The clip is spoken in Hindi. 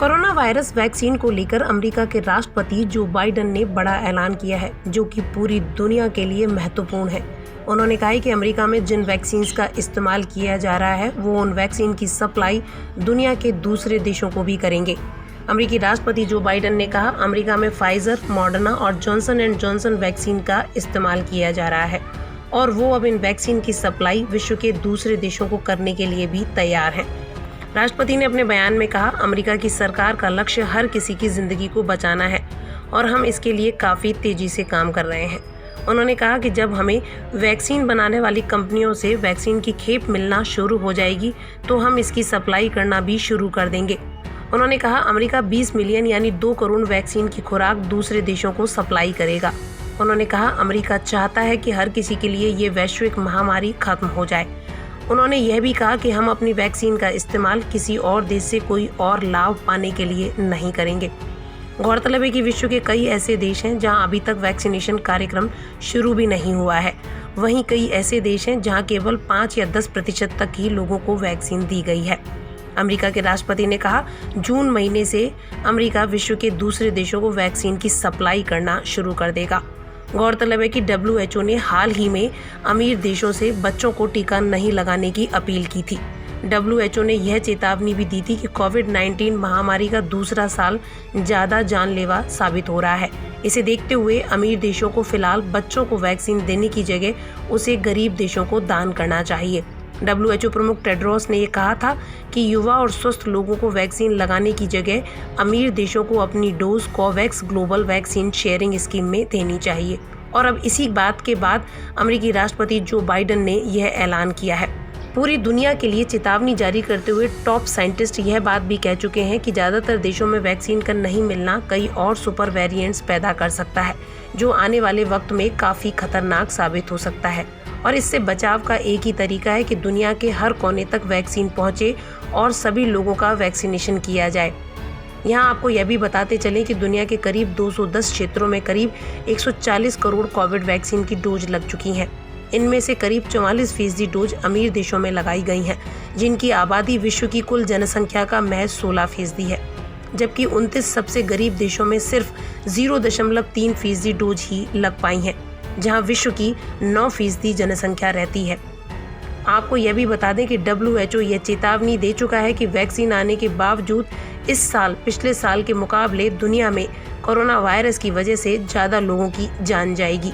कोरोना वायरस वैक्सीन को लेकर अमेरिका के राष्ट्रपति जो बाइडेन ने बड़ा ऐलान किया है, जो कि पूरी दुनिया के लिए महत्वपूर्ण है। उन्होंने कहा है कि अमेरिका में जिन वैक्सीन का इस्तेमाल किया जा रहा है वो उन वैक्सीन की सप्लाई दुनिया के दूसरे देशों को भी करेंगे। अमेरिकी राष्ट्रपति जो बाइडेन ने कहा, अमेरिका में फाइजर, मॉडर्ना और जॉनसन एंड जॉनसन वैक्सीन का इस्तेमाल किया जा रहा है और वो अब इन वैक्सीन की सप्लाई विश्व के दूसरे देशों को करने के लिए भी तैयार हैं। राष्ट्रपति ने अपने बयान में कहा, अमेरिका की सरकार का लक्ष्य हर किसी की जिंदगी को बचाना है और हम इसके लिए काफ़ी तेजी से काम कर रहे हैं। उन्होंने कहा कि जब हमें वैक्सीन बनाने वाली कंपनियों से वैक्सीन की खेप मिलना शुरू हो जाएगी तो हम इसकी सप्लाई करना भी शुरू कर देंगे। उन्होंने कहा, अमेरिका 20 मिलियन यानी 2 करोड़ वैक्सीन की खुराक दूसरे देशों को सप्लाई करेगा। उन्होंने कहा, अमेरिका चाहता है कि हर किसी के लिए ये वैश्विक महामारी खत्म हो जाए। उन्होंने यह भी कहा कि हम अपनी वैक्सीन का इस्तेमाल किसी और देश से कोई और लाभ पाने के लिए नहीं करेंगे। गौरतलब है कि विश्व के कई ऐसे देश हैं जहां अभी तक वैक्सीनेशन कार्यक्रम शुरू भी नहीं हुआ है। वहीं कई ऐसे देश हैं जहां केवल 5 या 10% तक ही लोगों को वैक्सीन दी गई है। अमेरिका के राष्ट्रपति ने कहा, जून महीने से अमेरिका विश्व के दूसरे देशों को वैक्सीन की सप्लाई करना शुरू कर देगा। गौरतलब है कि WHO ने हाल ही में अमीर देशों से बच्चों को टीका नहीं लगाने की अपील की थी। WHO ने यह चेतावनी भी दी थी कि कोविड-19 महामारी का दूसरा साल ज़्यादा जानलेवा साबित हो रहा है। इसे देखते हुए अमीर देशों को फिलहाल बच्चों को वैक्सीन देने की जगह उसे गरीब देशों को दान करना चाहिए। WHO प्रमुख टेड्रोस ने यह कहा था कि युवा और स्वस्थ लोगों को वैक्सीन लगाने की जगह अमीर देशों को अपनी dose Covax global vaccine sharing scheme में देनी चाहिए। और अब इसी बात के बाद अमेरिकी राष्ट्रपति जो बाइडेन ने यह ऐलान किया है। पूरी दुनिया के लिए चेतावनी जारी करते हुए टॉप साइंटिस्ट यह बात भी कह चुके हैं कि ज़्यादातर देशों में वैक्सीन का नहीं मिलना कई और सुपर वेरिएंट्स पैदा कर सकता है, जो आने वाले वक्त में काफ़ी खतरनाक साबित हो सकता है। और इससे बचाव का एक ही तरीका है कि दुनिया के हर कोने तक वैक्सीन पहुंचे और सभी लोगों का वैक्सीनेशन किया जाए। यहाँ आपको यह भी बताते चलें कि दुनिया के करीब 210 क्षेत्रों में करीब 140 करोड़ कोविड वैक्सीन की डोज लग चुकी हैं। इनमें से करीब 44% डोज अमीर देशों में लगाई गई हैं, जिनकी आबादी विश्व की कुल जनसंख्या का महज 16% है, जबकि 29 सबसे गरीब देशों में सिर्फ 0.3% डोज ही लग पाई हैं, जहां विश्व की 9% जनसंख्या रहती है। आपको यह भी बता दें कि WHO यह चेतावनी दे चुका है कि वैक्सीन आने के बावजूद इस साल पिछले साल के मुकाबले दुनिया में कोरोना वायरस की वजह से ज़्यादा लोगों की जान जाएगी।